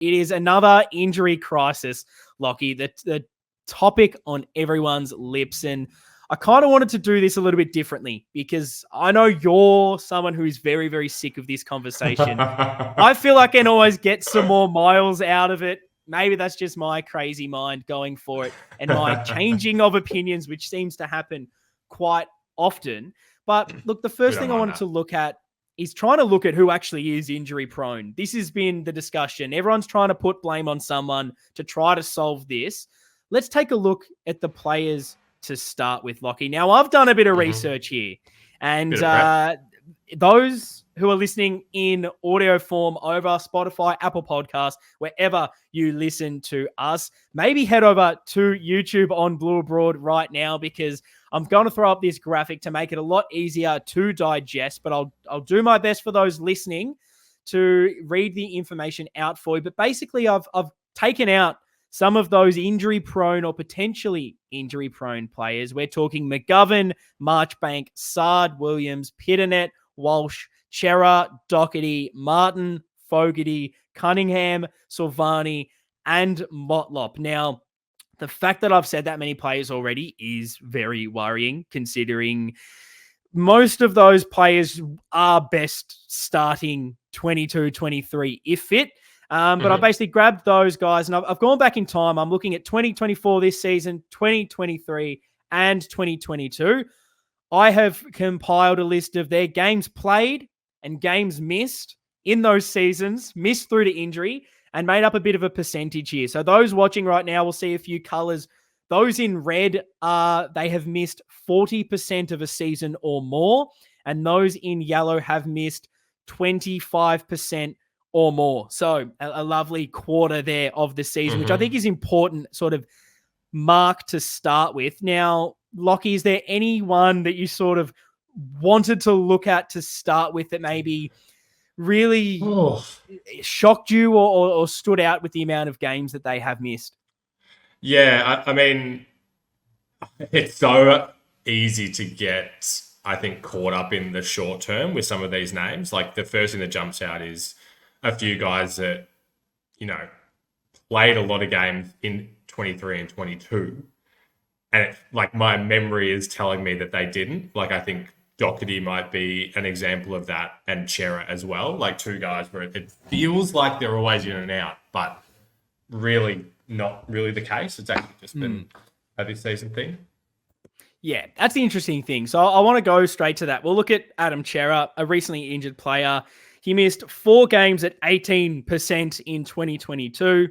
It is another injury crisis, Lockie. The topic on everyone's lips. And I kind of wanted to do this a little bit differently because I know you're someone who is very, very sick of this conversation. I feel like I can always get some more miles out of it. Maybe that's just my crazy mind going for it and my changing of opinions, which seems to happen quite often. But look, the first thing I wanted to look at is trying to look at who actually is injury prone. This has been the discussion. Everyone's trying to put blame on someone to try to solve this. Let's take a look at the players to start with, Lockie. Now, I've done a bit of research here, and those who are listening in audio form over Spotify, Apple Podcasts, wherever you listen to us, maybe head over to YouTube on Blue Abroad right now, because I'm going to throw up this graphic to make it a lot easier to digest, but I'll do my best for those listening to read the information out for you. But basically, I've taken out some of those injury-prone or potentially injury-prone players. We're talking McGovern, Marchbank, Sard, Williams, Pitternet, Walsh, Chera, Doherty, Martin, Fogarty, Cunningham, Silvani, and Motlop. Now, the fact that I've said that many players already is very worrying, considering most of those players are best starting 22, 23 if fit. But I basically grabbed those guys and I've gone back in time. I'm looking at 2024 this season, 2023, and 2022. I have compiled a list of their games played and games missed in those seasons, missed through to injury, and made up a bit of a percentage here. So those watching right now will see a few colors. Those in red, they have missed 40% of a season or more, and those in yellow have missed 25% or more. So a lovely quarter there of the season, which I think is important sort of mark to start with. Now, Lockie, is there anyone that you sort of wanted to look at to start with that maybe really shocked you or stood out with the amount of games that they have missed? Yeah, I mean, it's so easy to get, I think, caught up in the short term with some of these names. Like, the first thing that jumps out is a few guys that, played a lot of games in 23 and 22. And my memory is telling me that they didn't. Like, I think Doherty might be an example of that, and Chera as well. Like, two guys where it feels like they're always in and out, but really not really the case. It's actually just been a this season thing. Yeah, that's the interesting thing. So I want to go straight to that. We'll look at Adam Chera, a recently injured player. He missed 4 games at 18% in 2022.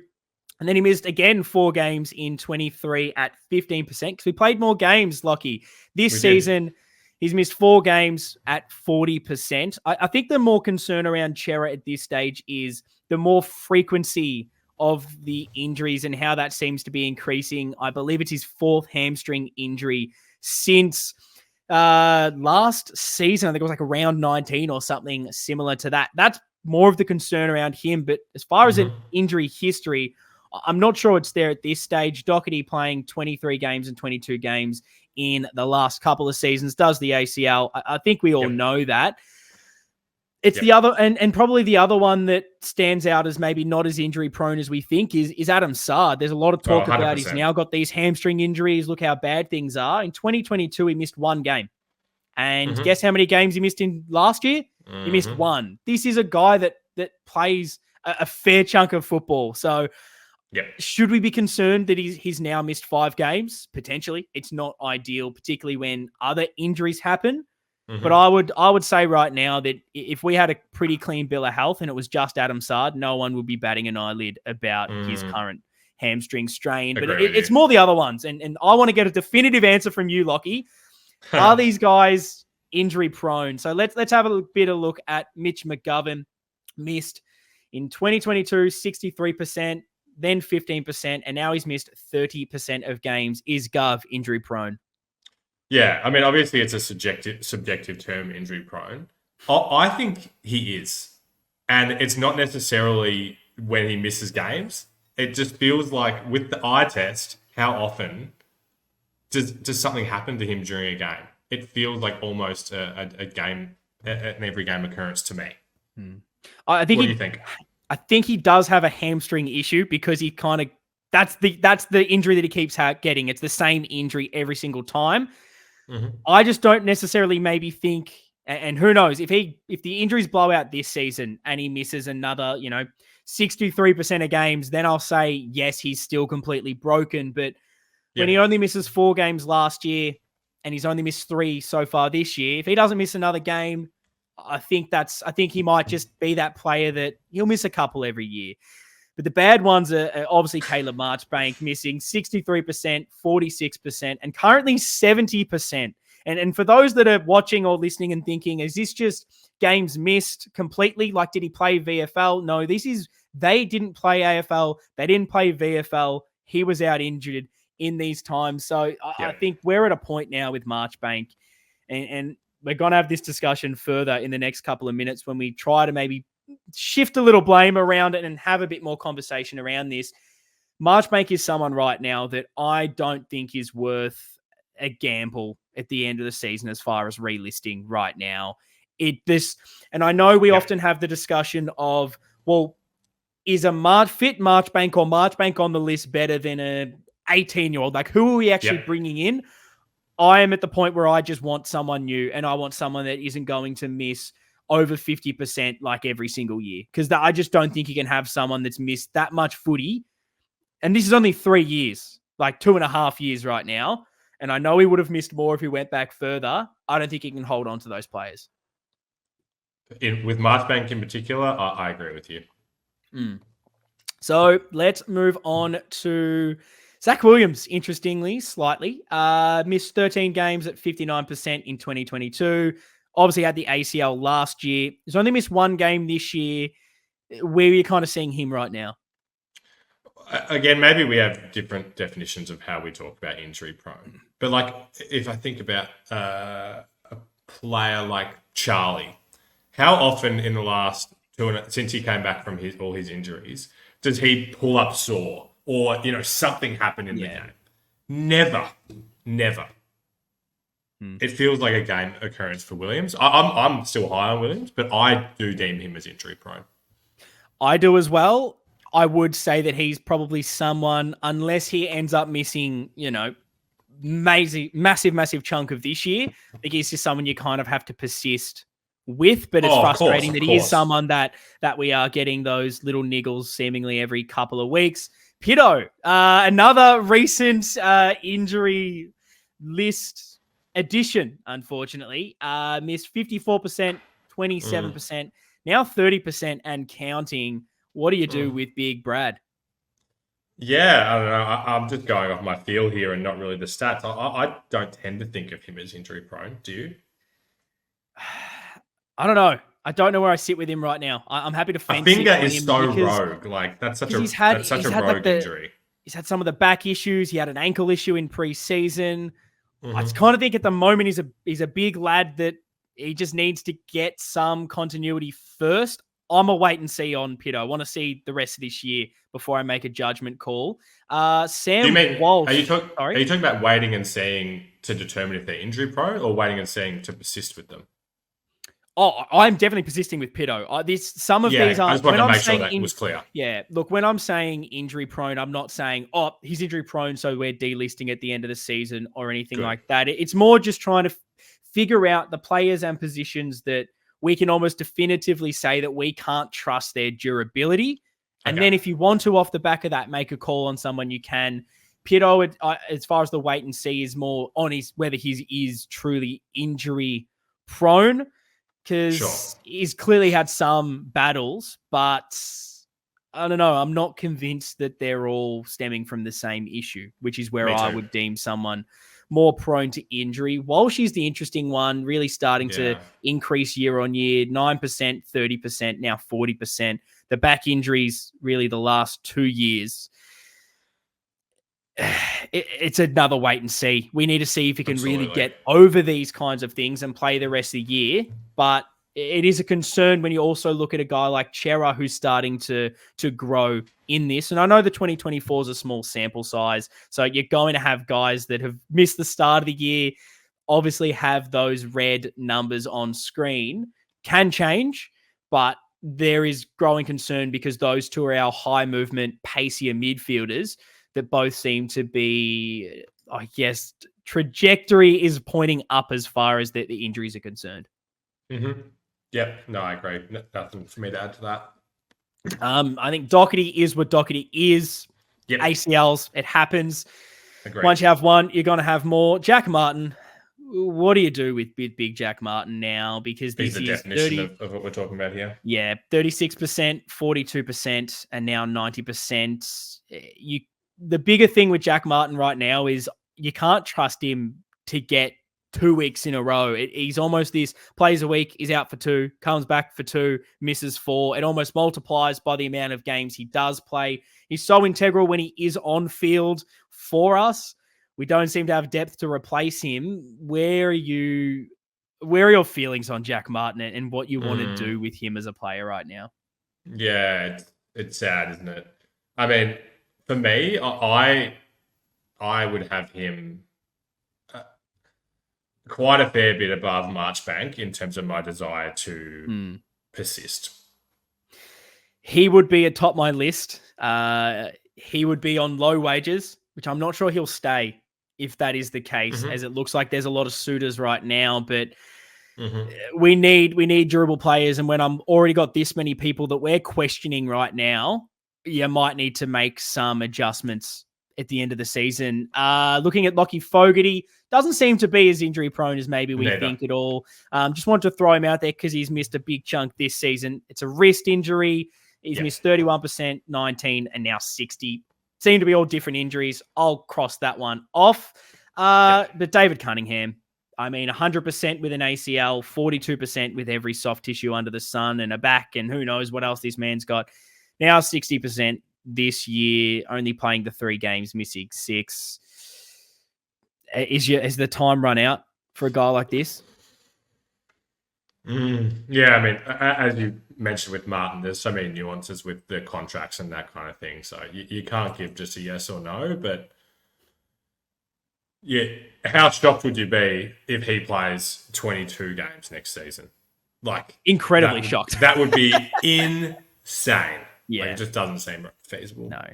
And then he missed again 4 games in 23 at 15% because we played more games, Lockie. This season, he's missed 4 games at 40%. I think the more concern around Chera at this stage is the more frequency of the injuries and how that seems to be increasing. I believe it's his 4th hamstring injury since last season. I think it was like around 19 or something similar to that. That's more of the concern around him. But as far as an injury history, I'm not sure it's there at this stage. Doherty playing 23 games and 22 games in the last couple of seasons, does the ACL. I think we all know that. It's the other, and probably the other one that stands out as maybe not as injury prone as we think is Adam Sard. There's a lot of talk about he's now got these hamstring injuries. Look how bad things are. In 2022, he missed 1 game. And guess how many games he missed in last year? He missed 1. This is a guy that plays a fair chunk of football. So should we be concerned that he's now missed 5 games? Potentially. It's not ideal, particularly when other injuries happen. But I would say right now that if we had a pretty clean bill of health and it was just Adam Sard, no one would be batting an eyelid about his current hamstring strain. But it's more the other ones. And I want to get a definitive answer from you, Lockie. Are these guys injury prone? So let's have a bit of a look at Mitch McGovern. Missed in 2022, 63%, then 15%, and now he's missed 30% of games. Is Gov injury prone? Yeah, I mean, obviously it's a subjective term, injury prone. I think he is. And it's not necessarily when he misses games. It just feels like with the eye test, how often does something happen to him during a game? It feels like almost a game, an every game occurrence to me. I think what do you think? I think he does have a hamstring issue because he kind of that's the injury that he keeps getting. It's the same injury every single time. Mm-hmm. I just don't necessarily maybe think, and who knows if the injuries blow out this season and he misses another 63% of games, then I'll say yes, he's still completely broken. But when he only misses 4 games last year and he's only missed 3 so far this year, if he doesn't miss another game, I think he might just be that player that he'll miss a couple every year. But the bad ones are obviously Caleb Marchbank missing 63%, 46%, and currently 70%. And for those that are watching or listening and thinking, is this just games missed completely? Like, did he play VFL? No, they didn't play AFL. They didn't play VFL. He was out injured in these times. So I think we're at a point now with Marchbank, and we're going to have this discussion further in the next couple of minutes when we try to maybe shift a little blame around it and have a bit more conversation around this. Marchbank is someone right now that I don't think is worth a gamble at the end of the season as far as relisting right now. And I know we often have the discussion of, well, is a fit Marchbank or Marchbank on the list better than a 18-year-old? Like, who are we actually bringing in? I am at the point where I just want someone new, and I want someone that isn't going to miss over 50% like every single year, because I just don't think you can have someone that's missed that much footy. And this is only 3 years, like 2.5 years right now. And I know he would have missed more if he went back further. I don't think he can hold on to those players. With Marchbank in particular, I agree with you. So let's move on to Zach Williams, interestingly, slightly. Missed 13 games at 59% in 2022. Obviously had the ACL last year. He's only missed 1 game this year. Where are you kind of seeing him right now? Again, maybe we have different definitions of how we talk about injury prone. But like, if I think about a player like Charlie, how often in the last since he came back from all his injuries, does he pull up sore or something happen in the game? Never. It feels like a game occurrence for Williams. I'm still high on Williams, but I do deem him as injury prone. I do as well. I would say that he's probably someone, unless he ends up missing, massive chunk of this year, I think he's just someone you kind of have to persist with. But it's frustrating that he is someone that we are getting those little niggles seemingly every couple of weeks. Pito, another recent injury list addition, unfortunately. Missed 54%, 27%, now 30% and counting. What do you do with Big Brad? Yeah, I don't know. I'm just going off my feel here and not really the stats. I don't tend to think of him as injury prone. Do you? I don't know. I don't know where I sit with him right now. I'm happy to fence. A finger is so rogue. Like that's such a rogue injury. He's had some of the back issues. He had an ankle issue in preseason. I just kind of think at the moment he's a big lad that he just needs to get some continuity first. I'm a wait and see on Pito. I want to see the rest of this year before I make a judgment call. Sam Walsh. Are you talking about waiting and seeing to determine if they're injury prone, or waiting and seeing to persist with them? Oh, I'm definitely persisting with Pito. Some of these are. I just wanted to make sure that was clear. Yeah, look, when I'm saying injury prone, I'm not saying, he's injury prone, so we're delisting at the end of the season or anything like that. It's more just trying to figure out the players and positions that we can almost definitively say that we can't trust their durability. And then if you want to, off the back of that, make a call on someone, you can. Pito, as far as the wait and see, is more on whether he is truly injury prone, because he's clearly had some battles, but I don't know. I'm not convinced that they're all stemming from the same issue, which is where I would deem someone more prone to injury. Walsh is the interesting one, really starting to increase year on year, 9%, 30%, now 40%. The back injuries, really the last 2 years. It's another wait and see. We need to see if he can really get over these kinds of things and play the rest of the year. But it is a concern when you also look at a guy like Chera, who's starting to grow in this. And I know the 2024 is a small sample size, so you're going to have guys that have missed the start of the year, obviously have those red numbers on screen. Can change, but there is growing concern because those two are our high movement, pacier midfielders that both seem to be, I guess, trajectory is pointing up as far as the injuries are concerned. Mm-hmm. Yep. No, I agree. Nothing for me to add to that. I think Doherty is what Doherty is. Yep. ACLs, it happens. Agreed. Once you have one, you're going to have more. Jack Martin, what do you do with big Jack Martin now? Because this is the is definition of what we're talking about here. Yeah, 36%, 42%, and now 90%. The bigger thing with Jack Martin right now is you can't trust him to get 2 weeks in a row. He's almost this, plays a week, is out for 2, comes back for 2, misses 4. It almost multiplies by the amount of games he does play. He's so integral when he is on field for us. We don't seem to have depth to replace him. Where are your feelings on Jack Martin and what you want to do with him as a player right now? Yeah, it's sad, isn't it? I mean, for me, I would have him quite a fair bit above Marchbank in terms of my desire to persist. He would be atop my list. He would be on low wages, which I'm not sure he'll stay if that is the case, as it looks like there's a lot of suitors right now, but we need durable players. And when I'm already got this many people that we're questioning right now, you might need to make some adjustments at the end of the season. Looking at Lockie Fogarty, doesn't seem to be as injury prone as maybe we think at all. Just wanted to throw him out there because he's missed a big chunk this season. It's a wrist injury. He's missed 31%, 19, and now 60. Seem to be all different injuries. I'll cross that one off. But David Cunningham, I mean, 100% with an ACL, 42% with every soft tissue under the sun and a back, and who knows what else this man's got. Now 60% this year, only playing the 3 games, missing 6. Is the time run out for a guy like this? Yeah, I mean, as you mentioned with Martin, there's so many nuances with the contracts and that kind of thing. So you can't give just a yes or no. But yeah, how shocked would you be if he plays 22 games next season? Like, incredibly shocked. That would be insane. Yeah, like, it just doesn't seem feasible. No,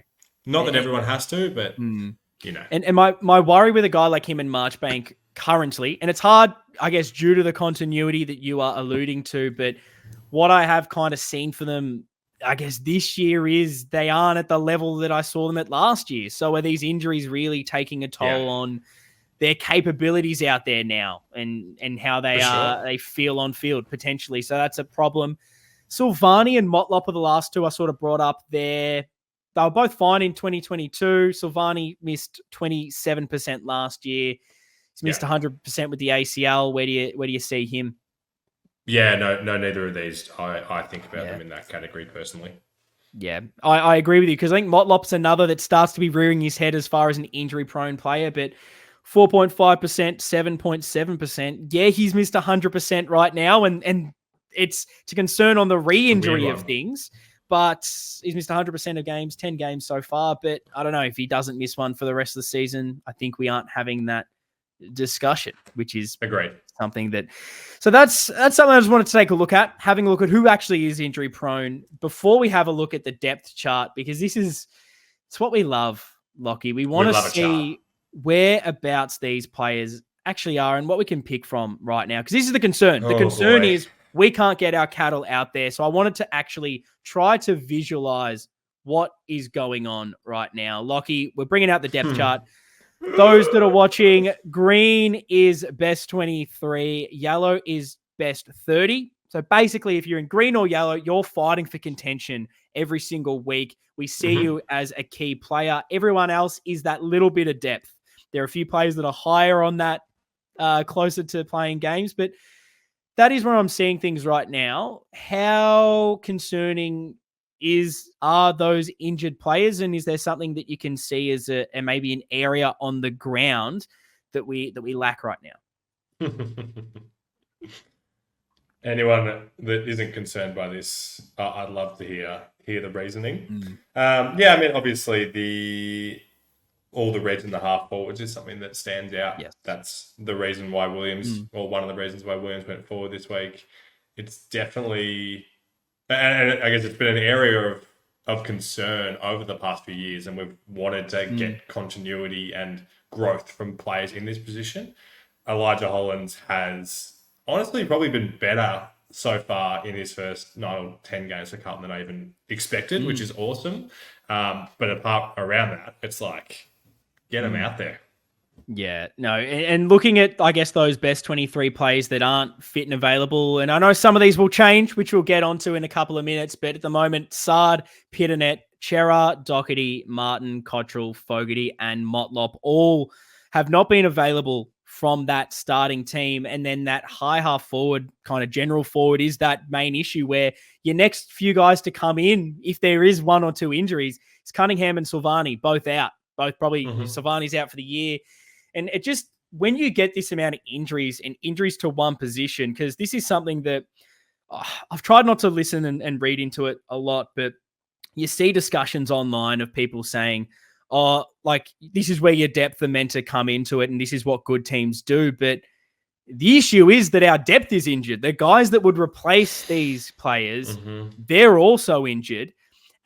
not that everyone has to, but you know. And my worry with a guy like him in Marchbank currently, and it's hard, I guess, due to the continuity that you are alluding to, but what I have kind of seen for them, I guess, this year is they aren't at the level that I saw them at last year. So are these injuries really taking a toll on their capabilities out there now and how they feel on field potentially? So that's a problem. Silvani and Motlop are the last two I sort of brought up there. They were both fine in 2022. Silvani missed 27% last year. He's missed 100% with the ACL. Where do you see him? Yeah, no, neither of these. I think about them in that category personally. Yeah, I agree with you because I think Motlop's another that starts to be rearing his head as far as an injury-prone player, but 4.5%, 7.7%. Yeah, he's missed 100% right now, and it's a concern on the re-injury of things. But he's missed 100% of games, 10 games so far. But I don't know if he doesn't miss one for the rest of the season. I think we aren't having that discussion, which is something that. So that's something I just wanted to take a look at, having a look at who actually is injury prone before we have a look at the depth chart, because it's what we love, Lockie. We want to see whereabouts these players actually are and what we can pick from right now, because this is the concern. The concern is we can't get our cattle out there. So I wanted to actually try to visualize what is going on right now. Lockie, we're bringing out the depth chart. Those that are watching, green is best 23, yellow is best 30. So basically, if you're in green or yellow, you're fighting for contention every single week. We see you as a key player. Everyone else is that little bit of depth. There are a few players that are higher on that, closer to playing games, but that is where I'm seeing things right now. How concerning are those injured players, and is there something that you can see as maybe an area on the ground that we lack right now? Anyone that isn't concerned by this, I'd love to hear the reasoning. I mean, obviously all the reds in the half forwards is something that stands out. Yes. That's the reason why Williams, or one of the reasons why Williams went forward this week. It's definitely And I guess it's been an area of concern over the past few years, and we've wanted to get continuity and growth from players in this position. Elijah Hollands has honestly probably been better so far in his first 9 or 10 games for Carlton than I even expected, which is awesome. But apart around that, it's like, get him out there. Yeah, no. And looking at, I guess, those best 23 players that aren't fit and available, and I know some of these will change, which we'll get onto in a couple of minutes, but at the moment, Sard, Pitternet, Chera, Doherty, Martin, Cottrell, Fogarty, and Motlop all have not been available from that starting team. And then that high half forward, kind of general forward, is that main issue where your next few guys to come in, if there is 1 or 2 injuries, it's Cunningham and Silvani, both out. Both probably, Silvani's out for the year. And it just, when you get this amount of injuries and injuries to one position, because this is something that I've tried not to listen and read into it a lot, but you see discussions online of people saying, oh, like, this is where your depth are meant to come into it, and this is what good teams do. But the issue is that our depth is injured. The guys that would replace these players, they're also injured.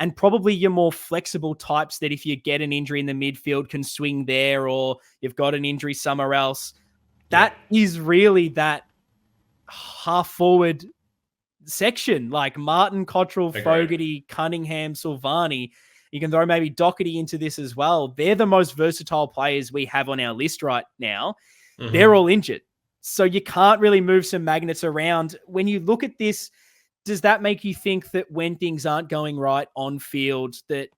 And probably your more flexible types that if you get an injury in the midfield can swing there, or you've got an injury somewhere else. That is really that half forward section, like Martin, Cottrell, Fogarty, Cunningham, Silvani. You can throw maybe Doherty into this as well. They're the most versatile players we have on our list right now. They're all injured. So you can't really move some magnets around. When you look at this, does that make you think that when things aren't going right on field, that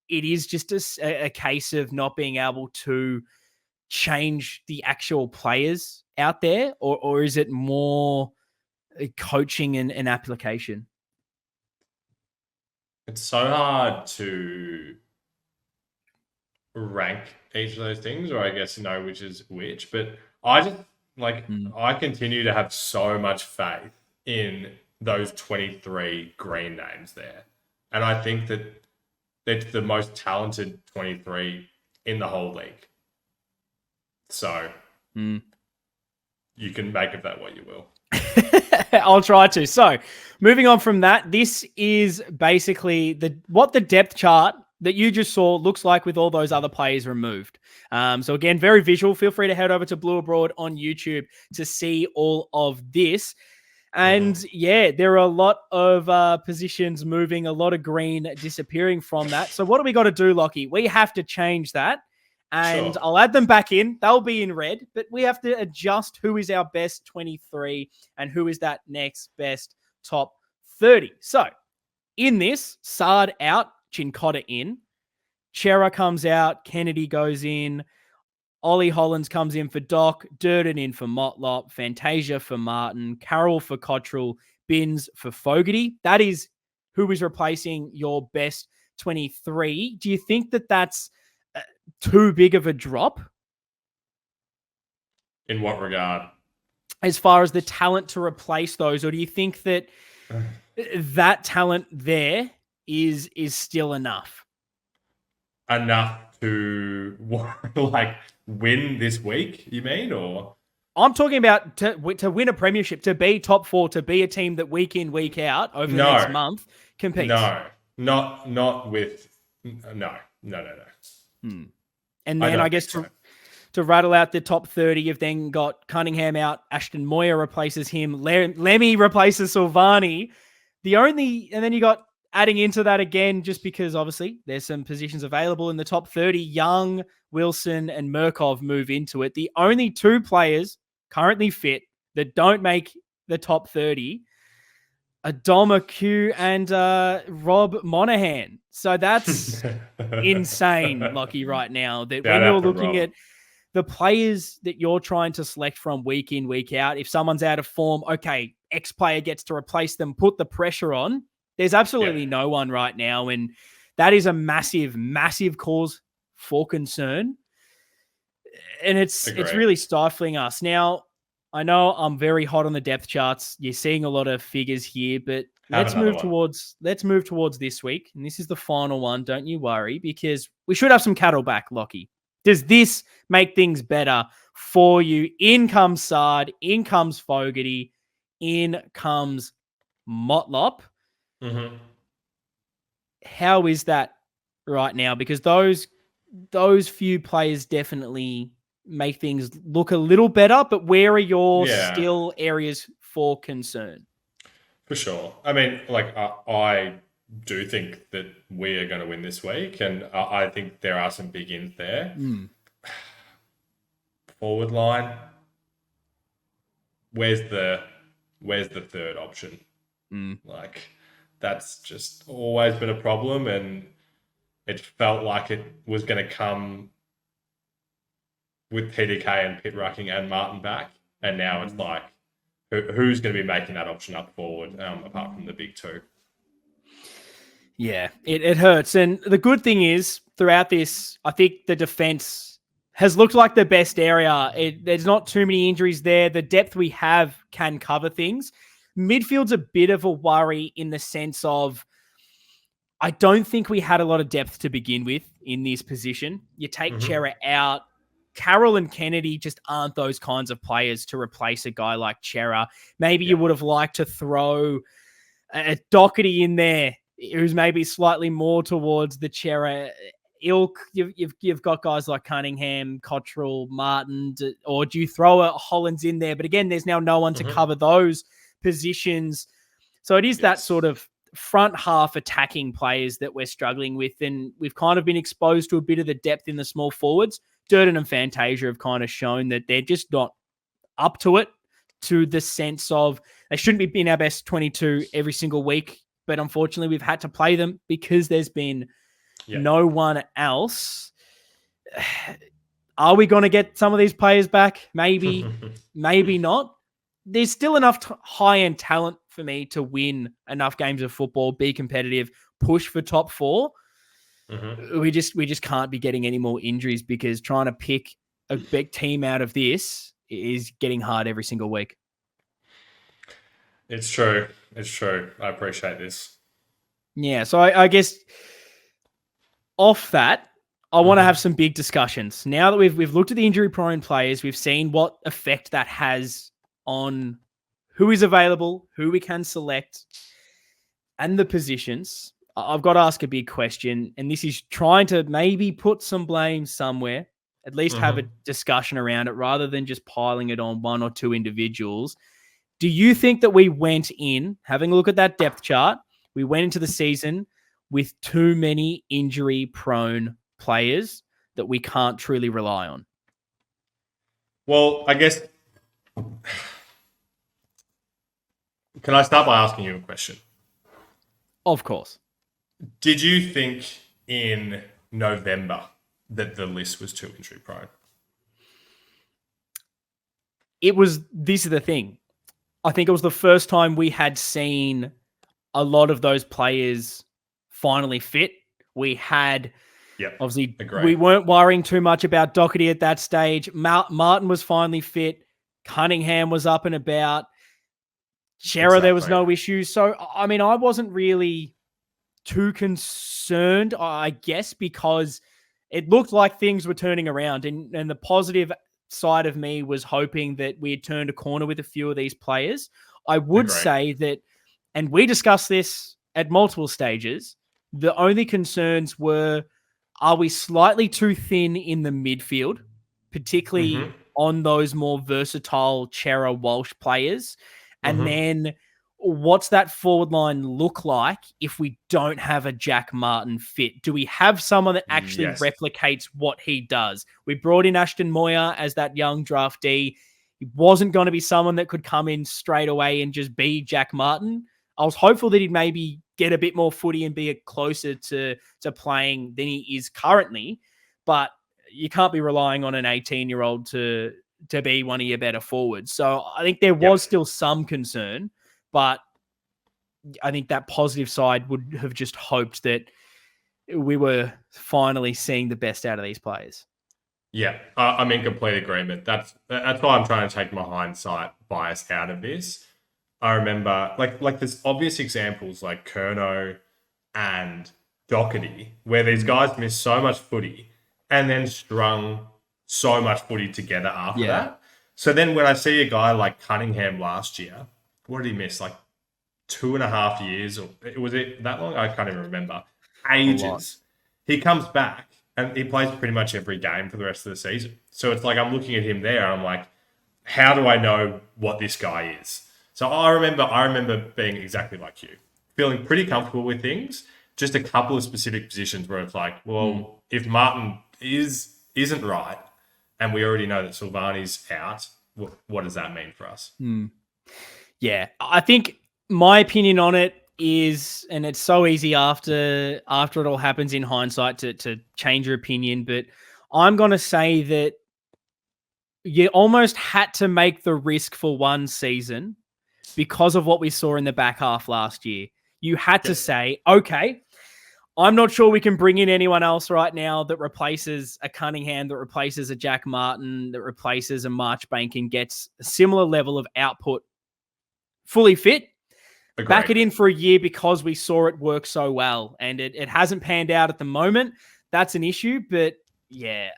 it is just a case of not being able to change the actual players out there? Or is it more coaching and application? It's so hard to rank each of those things, or I guess know which is which. But I just, I continue to have so much faith in those 23 green names there. And I think that they're the most talented 23 in the whole league. So you can make of that what you will. I'll try to. So moving on from that, this is basically what the depth chart that you just saw looks like with all those other players removed. So again, very visual. Feel free to head over to Blue Abroad on YouTube to see all of this. And yeah, there are a lot of positions moving, a lot of green disappearing from that. So what do we got to do, Lockie? We have to change that. And I'll add them back in. They'll be in red, but we have to adjust who is our best 23 and who is that next best top 30. So in this, Sard out, Chincotta in. Chera comes out, Kennedy goes in. Ollie Hollands comes in for Doc, Durden in for Motlop, Fantasia for Martin, Carroll for Cottrell, Binns for Fogarty. That is who is replacing your best 23. Do you think that that's too big of a drop? In what regard? As far as the talent to replace those, or do you think that that talent there is still enough? Enough to win this week, you mean? Or I'm talking about to win a premiership, to be top 4, to be a team that week in, week out over the next month competes. No, not with no. And then I guess to rattle out the top 30, you've then got Cunningham out, Ashton Moyer replaces him, Lemmy replaces Silvani. And then you got adding into that again, just because obviously there's some positions available in the top 30, Young, Wilson, and Murkov move into it. The only 2 players currently fit that don't make the top 30 are Dom Q and Rob Monahan. So that's insane, Lockie, right now. That when you're looking at the players that you're trying to select from week in, week out, if someone's out of form, okay, X player gets to replace them, put the pressure on. There's absolutely no one right now, and that is a massive, massive cause for concern. And it's really stifling us. Now, I know I'm very hot on the depth charts. You're seeing a lot of figures here, but let's move towards this week. And this is the final one. Don't you worry, because we should have some cattle back, Lockie. Does this make things better for you? In comes Sard, in comes Fogarty, in comes Motlop. Mm-hmm. How is that right now? Because those few players definitely make things look a little better, but where are your Yeah, still areas for concern? for sure. I mean, like I do think that we are going to win this week, and I think there are some big ins there. Mm. Forward line, where's the where's the third option? Mm. Like that's just always been a problem, and it felt like it was going to come with PDK and Pit Rucking and Martin back, and now it's like who's going to be making that option up forward apart from the big two? Yeah, it hurts. And the good thing is, throughout this, I think the defense has looked like the best area. There's not too many injuries there. The depth we have can cover things. Midfield's a bit of a worry in the sense of I don't think we had a lot of depth to begin with in this position. You take Mm-hmm. Chera out. Carroll and Kennedy just aren't those kinds of players to replace a guy like Chera. Maybe you Yeah. would have liked to throw a Doherty in there, who's maybe slightly more towards the Chera ilk. You've got guys like Cunningham, Cottrell, Martin, or do you throw a Hollins in there? But again, there's now no one to Mm-hmm. cover those positions. So it is that Yes. sort of front half attacking players that we're struggling with. And we've kind of been exposed to a bit of the depth in the small forwards. Durden and Fantasia have kind of shown that they're just not up to it, to the sense of they shouldn't be in our best 22 every single week. But unfortunately, we've had to play them because there's been Yeah. no one else. Are we going to get some of these players back? Maybe, maybe not. There's still enough high-end talent for me to win enough games of football, be competitive, push for top four. Mm-hmm. We just can't be getting any more injuries because trying to pick a big team out of this is getting hard every single week. It's true. It's true. I appreciate this. Yeah, so I guess off that, I want to Mm-hmm. have some big discussions. Now that we've looked at the injury-prone players, we've seen what effect that has on who is available, who we can select, and the positions. I've got to ask a big question, and this is trying to maybe put some blame somewhere, at least have a Mm-hmm. discussion around it rather than just piling it on one or two individuals. Do you think that we went in, having a look at that depth chart, we went into the season with too many injury prone players that we can't truly rely on? Well, I guess can I start by asking you a question? Of course. Did you think in November that the list was too injury prone? This is the thing. I think it was the first time we had seen a lot of those players finally fit. We had, Yep. obviously, Agree. we weren't worrying too much about Doherty at that stage. Martin was finally fit. Cunningham was up and about. Chera, there was Exactly. no issues. So, I mean, I wasn't really too concerned, I guess, because it looked like things were turning around. And the positive side of me was hoping that we had turned a corner with a few of these players. I would Agree. say that, and we discussed this at multiple stages, the only concerns were, are we slightly too thin in the midfield, particularly Mm-hmm. on those more versatile Chera Walsh players? And Mm-hmm. then what's that forward line look like if we don't have a Jack Martin fit? Do we have someone that actually Yes. replicates what he does? We brought in Ashton Moyer as that young draftee. He wasn't going to be someone that could come in straight away and just be Jack Martin. I was hopeful that he'd maybe get a bit more footy and be closer to playing than he is currently. But you can't be relying on an 18-year-old to be one of your better forwards. So I think there Yep. was still some concern, but I think that positive side would have just hoped that we were finally seeing the best out of these players. Yeah, I'm in complete agreement. That's why I'm trying to take my hindsight bias out of this. I remember like there's obvious examples like Kerno and Doherty where these guys missed so much footy and then strung so much footy together after Yeah. that. So then when I see a guy like Cunningham last year, what did he miss? Like 2.5 years, or was it that long? I can't even remember. A lot. Ages. He comes back and he plays pretty much every game for the rest of the season. So it's like I'm looking at him there and I'm like, how do I know what this guy is? So I remember being exactly like you, feeling pretty comfortable with things. Just a couple of specific positions where it's like, well, if Martin isn't right, and we already know that Silvani's out, what does that mean for us? Yeah, I think my opinion on it is, and it's so easy after it all happens in hindsight to change your opinion, but I'm going to say that you almost had to make the risk for one season because of what we saw in the back half last year. You had to say, okay, I'm not sure we can bring in anyone else right now that replaces a Cunningham, that replaces a Jack Martin, that replaces a Marchbank and gets a similar level of output fully fit. Agreed. Back it in for a year because we saw it work so well. And it hasn't panned out at the moment. That's an issue. But yeah,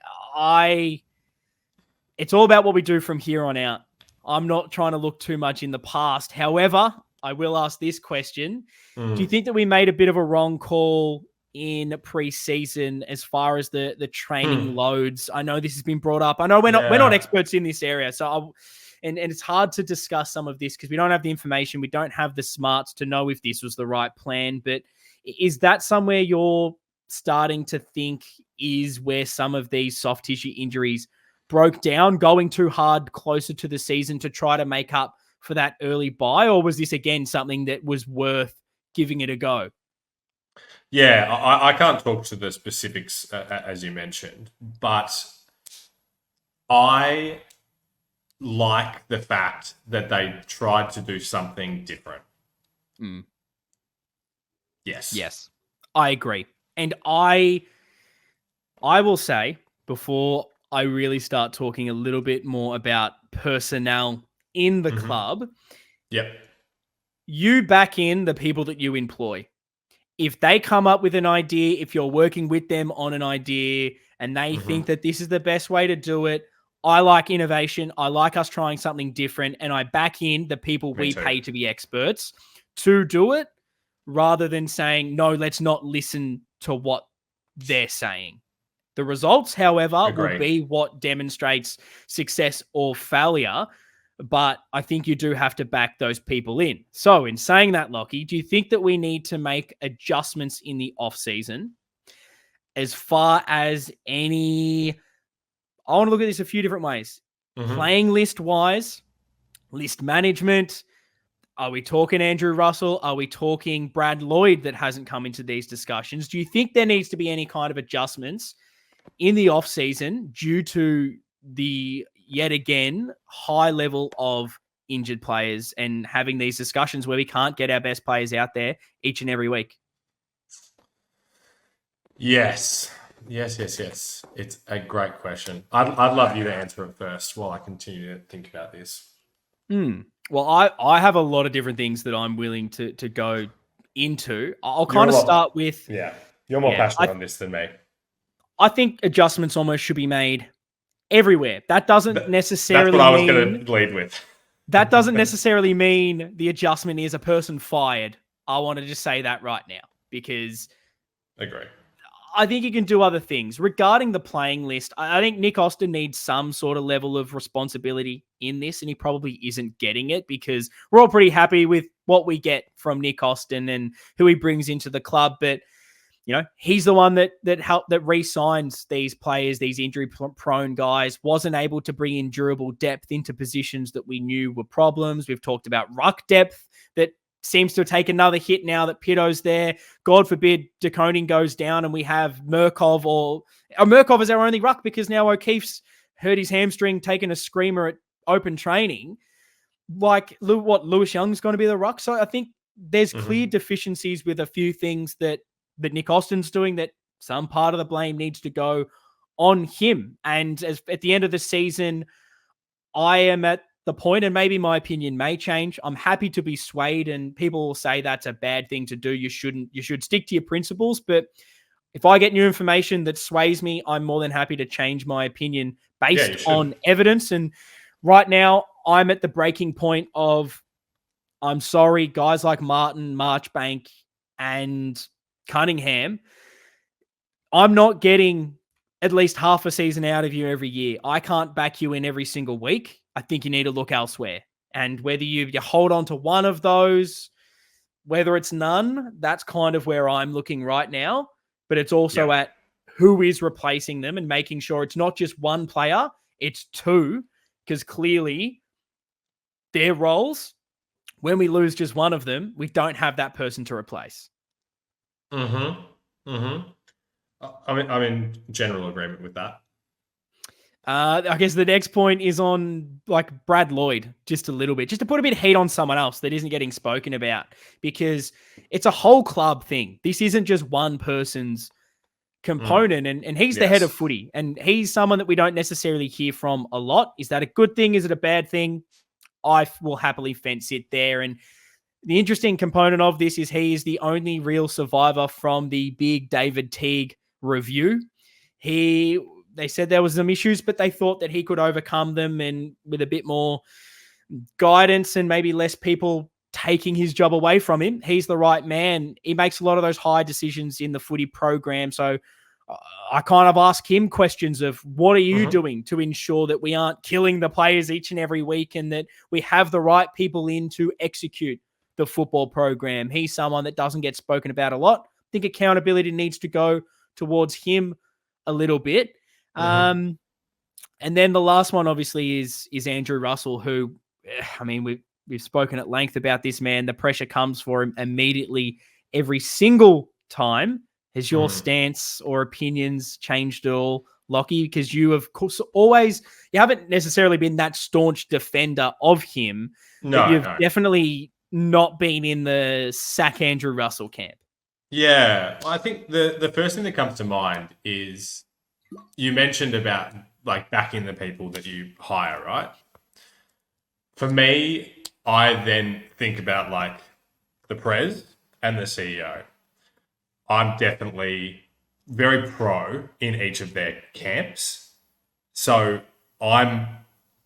it's all about what we do from here on out. I'm not trying to look too much in the past. However, I will ask this question. Do you think that we made a bit of a wrong call in pre-season as far as the training loads? I know this has been brought up. I know we're not experts in this area. So and it's hard to discuss some of this because we don't have the information. We don't have the smarts to know if this was the right plan. But is that somewhere you're starting to think is where some of these soft tissue injuries broke down, going too hard closer to the season to try to make up for that early buy? Or was this, again, something that was worth giving it a go? Yeah, I can't talk to the specifics as you mentioned, but I like the fact that they tried to do something different. Yes, I agree. And I will say, before I really start talking a little bit more about personnel in the club, you back in the people that you employ. If they come up with an idea, if you're working with them on an idea and they think that this is the best way to do it, I like innovation. I like us trying something different, and I back in the people we pay to be experts to do it rather than saying, no, let's not listen to what they're saying. The results, however, will be what demonstrates success or failure. But I think you do have to back those people in. So in saying that, Lockie, do you think that we need to make adjustments in the off-season as far as any... I want to look at this a few different ways. Playing list-wise, list management. Are we talking Andrew Russell? Are we talking Brad Lloyd that hasn't come into these discussions? Do you think there needs to be any kind of adjustments in the off-season due to the, yet again, high level of injured players and having these discussions where we can't get our best players out there each and every week? Yes. It's a great question. I'd love you to answer it first while I continue to think about this. Well, I have a lot of different things that I'm willing to go into. I'll kind of start with... Yeah, you're more passionate on this than me. I think adjustments almost should be made everywhere. That doesn't necessarily mean... That's what I was going to lead with. That doesn't necessarily mean the adjustment is a person fired. I want to just say that right now because... Agree. I think you can do other things. Regarding the playing list, I think Nick Austin needs some sort of level of responsibility in this, and he probably isn't getting it because we're all pretty happy with what we get from Nick Austin and who he brings into the club. But, you know, he's the one that re-signs these players, these injury-prone guys, wasn't able to bring in durable depth into positions that we knew were problems. We've talked about ruck depth that seems to take another hit now that Pitto's there. God forbid De Koning goes down and we have Murkov or Murkov is our only ruck because now O'Keefe's hurt his hamstring taking a screamer at open training. Like, Lewis Young's going to be the ruck. So I think there's clear deficiencies with a few things that Nick Austin's doing that some part of the blame needs to go on him. And at the end of the season, I am at the point, and maybe my opinion may change. I'm happy to be swayed, and people will say that's a bad thing to do. You should stick to your principles. But if I get new information that sways me, I'm more than happy to change my opinion based on evidence. And right now, I'm at the breaking point of I'm sorry, guys like Martin, Marchbank, and Cunningham, I'm not getting at least half a season out of you every year. I can't back you in every single week. I think you need to look elsewhere. And whether you hold on to one of those, whether it's none, that's kind of where I'm looking right now. But it's also Yeah. at who is replacing them and making sure it's not just one player, it's two, because clearly their roles, when we lose just one of them, we don't have that person to replace. Mm-hmm. Mm-hmm. I'm in general agreement with that. I guess the next point is on like Brad Lloyd, just a little bit, just to put a bit of heat on someone else that isn't getting spoken about, because it's a whole club thing. This isn't just one person's component, and he's the head of Yes. footy, and he's someone that we don't necessarily hear from a lot. Is that a good thing? Is it a bad thing? I will happily fence it there. And the interesting component of this is he is the only real survivor from the big David Teague review. They said there was some issues, but they thought that he could overcome them, and with a bit more guidance and maybe less people taking his job away from him, he's the right man. He makes a lot of those high decisions in the footy program. So I kind of ask him questions of what are you doing to ensure that we aren't killing the players each and every week, and that we have the right people in to execute the football program. He's someone that doesn't get spoken about a lot. I think accountability needs to go towards him a little bit. And then the last one obviously is Andrew Russell, who, I mean, we've spoken at length about this man. The pressure comes for him immediately every single time. Has your stance or opinions changed at all, Lockie? Because you, of course, you haven't necessarily been that staunch defender of him, but you've definitely not been in the sack Andrew Russell camp. Yeah. Well, I think the first thing that comes to mind is you mentioned about like backing the people that you hire, right? For me, I then think about like the Prez and the CEO. I'm definitely very pro in each of their camps. So and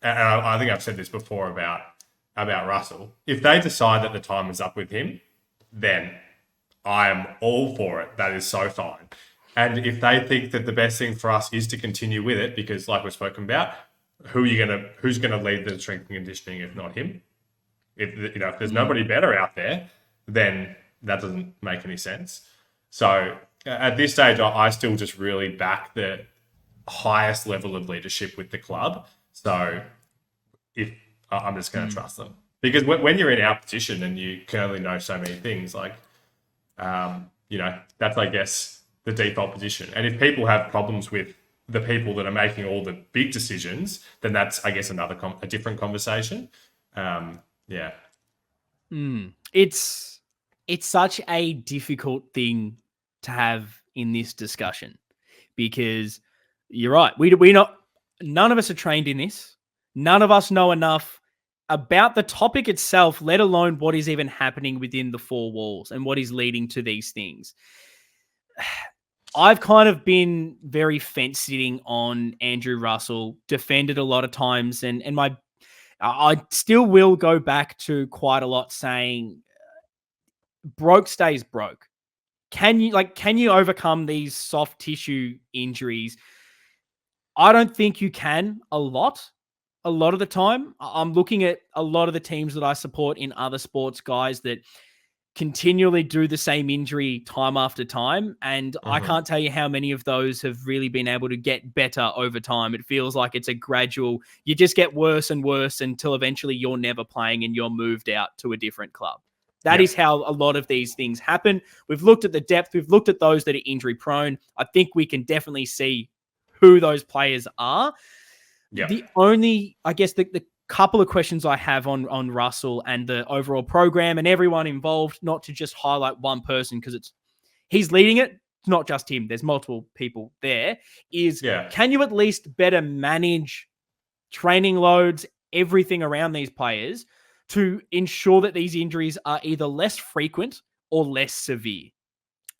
I think I've said this before about Russell. If they decide that the time is up with him, then I am all for it. That is so fine. And if they think that the best thing for us is to continue with it, because like we've spoken about, who's gonna lead the strength and conditioning if not him? If there's nobody better out there, then that doesn't make any sense. So at this stage, I still just really back the highest level of leadership with the club. So if I'm just going to trust them, because when you're in our position and you can only know so many things, like that's I guess the default position. And if people have problems with the people that are making all the big decisions, then that's I guess a different conversation. Yeah. It's such a difficult thing to have in this discussion, because you're right. None of us are trained in this. None of us know enough about the topic itself, let alone what is even happening within the four walls and what is leading to these things. I've kind of been very fence sitting on Andrew Russell, defended a lot of times, and I still will go back to quite a lot saying broke stays broke. Can you overcome these soft tissue injuries? I don't think you can a lot of the time. I'm looking at a lot of the teams that I support in other sports, guys that continually do the same injury time after time. And I can't tell you how many of those have really been able to get better over time. It feels like it's a gradual, you just get worse and worse until eventually you're never playing and you're moved out to a different club. That is how a lot of these things happen. We've looked at the depth. We've looked at those that are injury prone. I think we can definitely see who those players are. Yep. The only, I guess, the couple of questions I have on Russell and the overall program and everyone involved, not to just highlight one person because he's leading it. It's not just him. There's multiple people there. Can you at least better manage training loads, everything around these players to ensure that these injuries are either less frequent or less severe?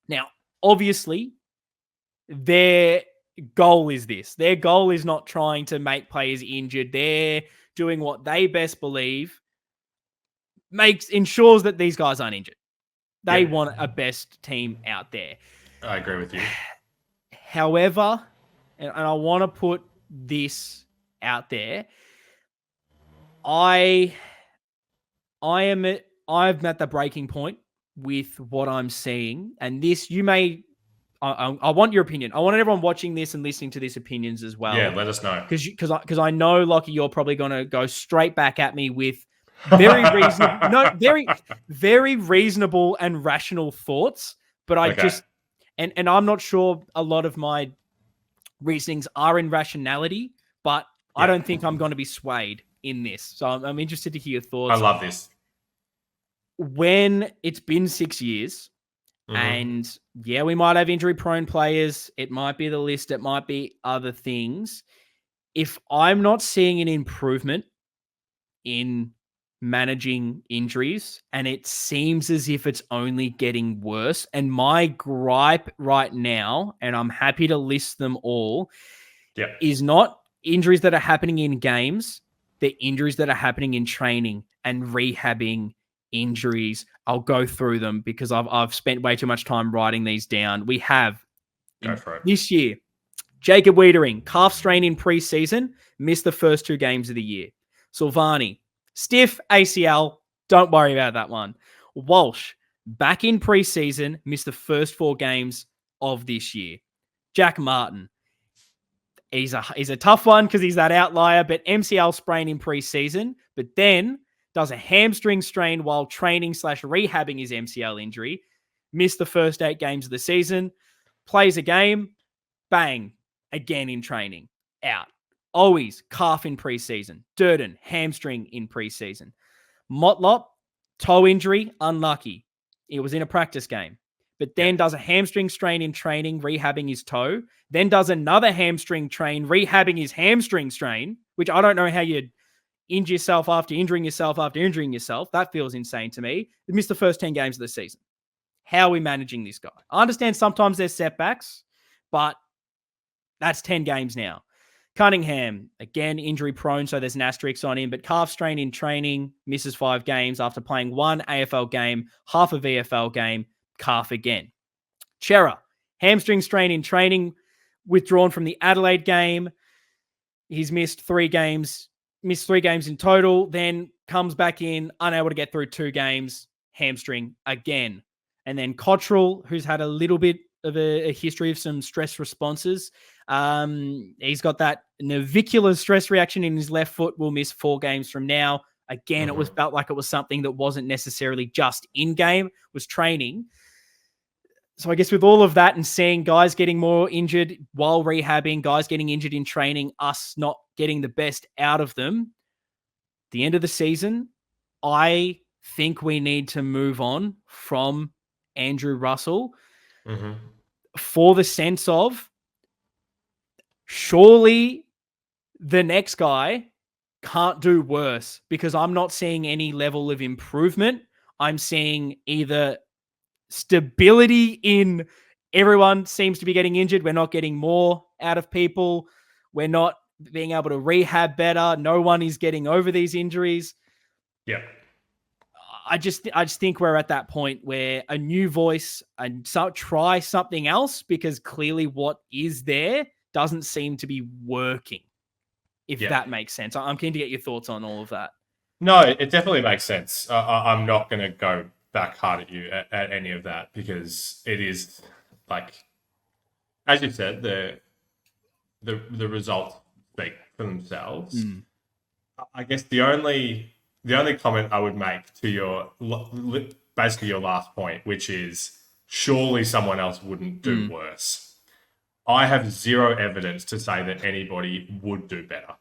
Now, obviously, their goal is this. Their goal is not trying to make players injured. They're doing what they best believe ensures that these guys aren't injured. They Yeah. want a best team out there. I agree with you. However, and I want to put this out there, I've at the breaking point with what I'm seeing, and this I want your opinion. I want everyone watching this and listening to these opinions as well. Yeah, let us know. Because I know, Lockie, you're probably going to go straight back at me with very reasonable, very reasonable and rational thoughts. But and I'm not sure a lot of my reasonings are in rationality, but I don't think I'm going to be swayed in this. So I'm interested to hear your thoughts. I love this. When it's been 6 years, and we might have injury-prone players. It might be the list. It might be other things. If I'm not seeing an improvement in managing injuries, and it seems as if it's only getting worse, and my gripe right now, and I'm happy to list them all, is not injuries that are happening in games. They're injuries that are happening in training and rehabbing injuries. I'll go through them because I've spent way too much time writing these down. We have this year, Jacob Wiedering, calf strain in preseason, missed the first 2 games of the year. Silvani, stiff ACL, don't worry about that one. Walsh, back in preseason, missed the first 4 games of this year. Jack Martin, he's a tough one because he's that outlier, but MCL sprain in preseason, but then does a hamstring strain while training / rehabbing his MCL injury, missed the first 8 games of the season, plays a game, bang, again in training, out. Always calf in preseason. Durden, hamstring in preseason. Motlop, toe injury, unlucky. It was in a practice game, but then does a hamstring strain in training, rehabbing his toe, then does another hamstring strain, rehabbing his hamstring strain, which I don't know how you'd injure yourself after injuring yourself after injuring yourself. That feels insane to me. He missed the first 10 games of the season. How are we managing this guy? I understand sometimes there's setbacks, but that's 10 games now. Cunningham, again, injury prone, so there's an asterisk on him, but calf strain in training, misses 5 games after playing 1 AFL game, half a VFL game, calf again. Chera, hamstring strain in training, withdrawn from the Adelaide game. He's missed 3 games in total, then comes back in, unable to get through 2 games, hamstring again. And then Cottrell, who's had a little bit of a history of some stress responses. He's got that navicular stress reaction in his left foot, will miss 4 games from now. Again, it felt like it was something that wasn't necessarily just in-game, was training. So I guess with all of that and seeing guys getting more injured while rehabbing, guys getting injured in training, us not getting the best out of them, the end of the season, I think we need to move on from Andrew Russell for the sense of surely the next guy can't do worse, because I'm not seeing any level of improvement. I'm seeing either stability in everyone seems to be getting injured. We're not getting more out of people. We're not being able to rehab better. No one is getting over these injuries. Yeah. I just think we're at that point where a new voice and try something else, because clearly what is there doesn't seem to be working, if that makes sense. I'm keen to get your thoughts on all of that. No, it definitely makes sense. I'm not going to go back hard at you at any of that, because it is like, as you said, the results speak for themselves. I guess the only comment I would make to your basically your last point, which is surely someone else wouldn't do worse. I have zero evidence to say that anybody would do better.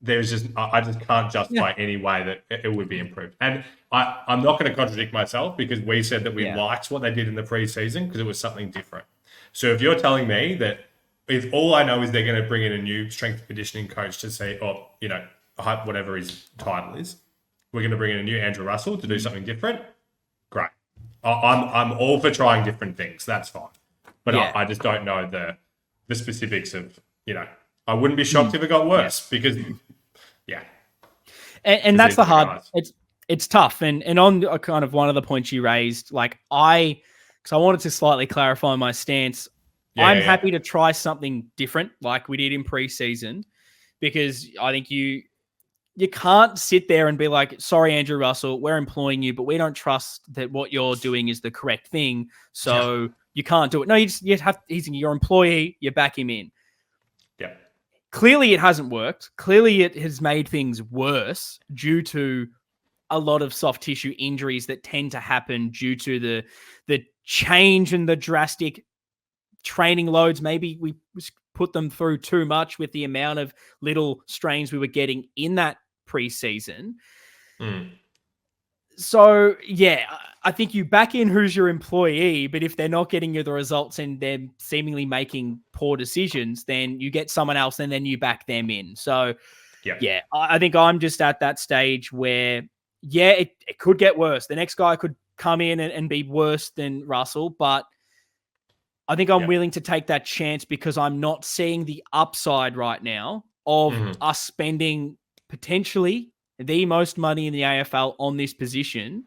I just can't justify any way that it would be improved. And I'm not going to contradict myself, because we said that we liked what they did in the preseason because it was something different. So if you're telling me that, if all I know is they're going to bring in a new strength and conditioning coach to say, whatever his title is, we're going to bring in a new Andrew Russell to do something different, great. I'm all for trying different things. That's fine. But I just don't know the specifics of, I wouldn't be shocked if it got worse, because, And that's the hard. it's tough. And on kind of one of the points you raised, like because I wanted to slightly clarify my stance. I'm happy to try something different, like we did in preseason, because I think you can't sit there and be like, sorry, Andrew Russell, we're employing you, but we don't trust that what you're doing is the correct thing. So you can't do it. No, he's your employee. You back him in. Yeah. Clearly it hasn't worked. Clearly it has made things worse due to a lot of soft tissue injuries that tend to happen due to the change and the drastic training loads. Maybe we put them through too much with the amount of little strains we were getting in that preseason. So, yeah, I think you back in who's your employee, but if they're not getting you the results and they're seemingly making poor decisions, then you get someone else and then you back them in. So, yeah, I think I'm just at that stage where, it could get worse. The next guy could come in and be worse than Russell, but I think I'm willing to take that chance because I'm not seeing the upside right now of us spending potentially the most money in the AFL on this position.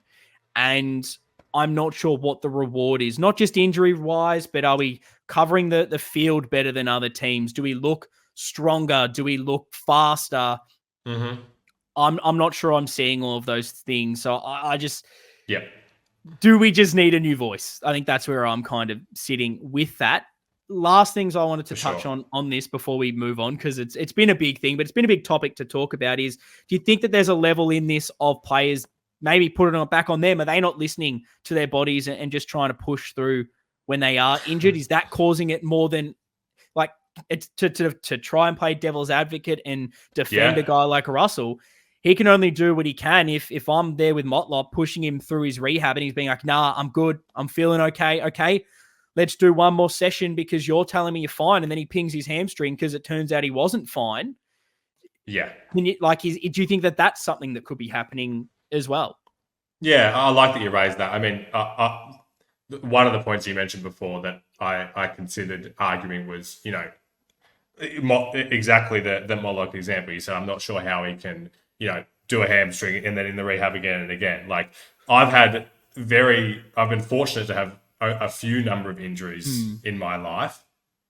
And I'm not sure what the reward is, not just injury wise, but are we covering the field better than other teams? Do we look stronger? Do we look faster? I'm not sure I'm seeing all of those things. So I just, do we just need a new voice? I think that's where I'm kind of sitting with that. Last things I wanted to touch on this before we move on, because it's been a big thing, but it's been a big topic to talk about, is do you think that there's a level in this of players maybe putting it back on them? Are they not listening to their bodies and just trying to push through when they are injured? Is that causing it more than like it's to try and play devil's advocate and defend a guy like Russell? He can only do what he can if I'm there with Motlop pushing him through his rehab and he's being like, nah, I'm good. I'm feeling okay. Okay, let's do one more session because you're telling me you're fine. And then he pings his hamstring because it turns out he wasn't fine. Yeah. Do you think that that's something that could be happening as well? Yeah, I like that you raised that. I mean, one of the points you mentioned before that I considered arguing was, exactly the Motlop example. You said, I'm not sure how he can, do a hamstring and then in the rehab again and again. Like I've been fortunate to have a few number of injuries in my life,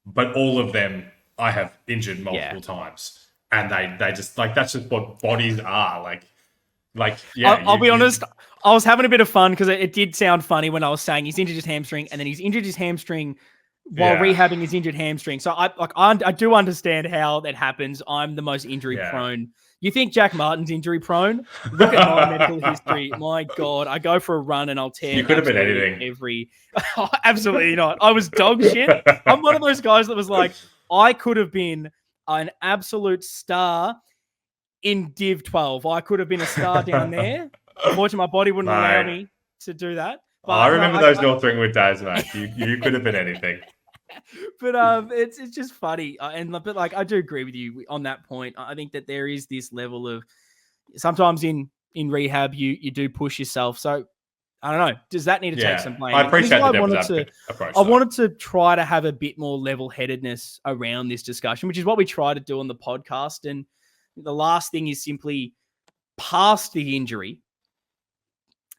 but all of them I have injured multiple times, and they just like, that's just what bodies are like. I'll be honest. I was having a bit of fun because it did sound funny when I was saying he's injured his hamstring and then he's injured his hamstring while rehabbing his injured hamstring. So I do understand how that happens. I'm the most injury prone. You think Jack Martin's injury prone? Look at my medical history. My God, I go for a run and I'll tear. You could have been anything. Absolutely not. I was dog shit. I'm one of those guys that was like, I could have been an absolute star in Div 12. I could have been a star down there. Unfortunately, my body wouldn't allow me to do that. But I remember those North Ringwood days, mate. You could have been anything. But it's just funny, but like I do agree with you on that point. I think that there is this level of sometimes in rehab you do push yourself. So I don't know. Does that need to take some blame? I appreciate the devil's advocate approach. I wanted to try to have a bit more level-headedness around this discussion, which is what we try to do on the podcast. And the last thing is simply past the injury.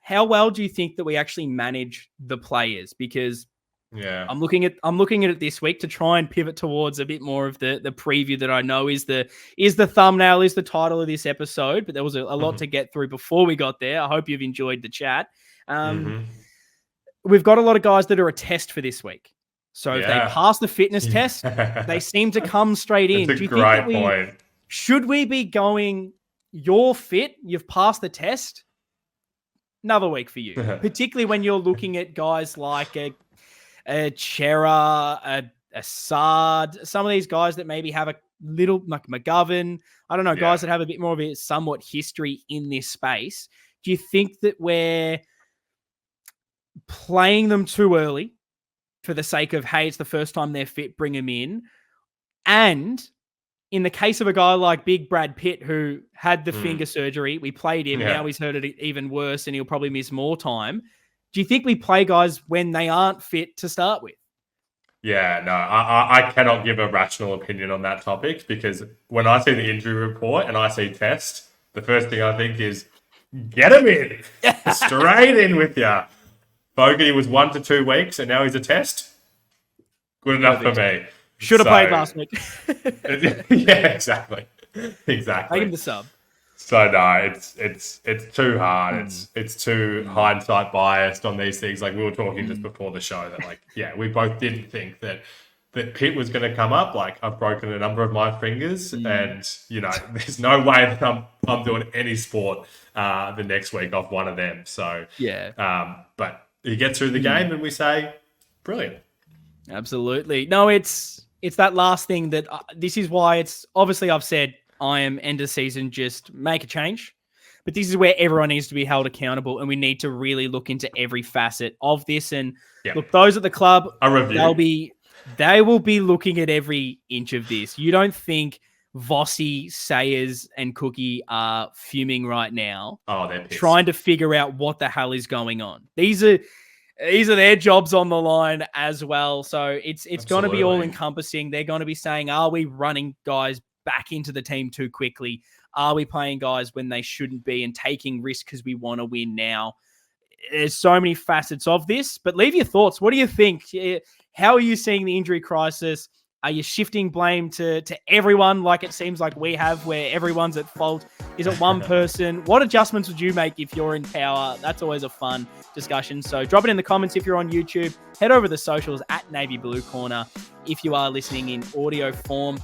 How well do you think that we actually manage the players? Because I'm looking at it this week to try and pivot towards a bit more of the preview that I know is the thumbnail, is the title of this episode. But there was a lot to get through before we got there. I hope you've enjoyed the chat. We've got a lot of guys that are a test for this week. So if they pass the fitness test, they seem to come straight in. That's a great point. Should we be going, you're fit, you've passed the test? Another week for you. Particularly when you're looking at guys like a Chera, a Sard, some of these guys that maybe have a little, like McGovern, I don't know, guys that have a bit more of a somewhat history in this space. Do you think that we're playing them too early for the sake of, hey, it's the first time they're fit, bring them in? And in the case of a guy like Big Brad Pitt, who had the finger surgery, we played him. Now he's hurt it even worse and he'll probably miss more time. Do you think we play guys when they aren't fit to start with? Yeah, no, I cannot give a rational opinion on that topic because when I see the injury report and I see test, the first thing I think is, Get him in. Straight in with you. Fogarty was 1 to 2 weeks, and now he's a test. Good enough for me. Should have played last week. Yeah, exactly. Make him the sub. So no, it's too hard. It's too hindsight biased on these things. Like we were talking just before the show that like, yeah, we both didn't think that Pitt was going to come up. Like I've broken a number of my fingers, and you know, there's no way that I'm doing any sport the next week off one of them. So yeah, but he gets through the game, and we say, brilliant. Absolutely. No, it's that last thing that this is why it's obviously I've said I am end of season, just make a change. But this is where everyone needs to be held accountable, and we need to really look into every facet of this. And look, those at the club, they will be looking at every inch of this. You don't think Vossi, Sayers, and Cookie are fuming right now? Oh, they're pissed. Trying to figure out what the hell is going on. These are their jobs on the line as well. So it's going to be all encompassing. They're going to be saying, are we running guys back into the team too quickly? Are we playing guys when they shouldn't be and taking risks because we want to win now? There's so many facets of this, but leave your thoughts. What do you think? How are you seeing the injury crisis? Are you shifting blame to everyone like it seems like we have, where everyone's at fault? Is it one person? What adjustments would you make if you're in power? That's always a fun discussion. So drop it in the comments if you're on YouTube. Head over to the socials at Navy Blue Corner if you are listening in audio form.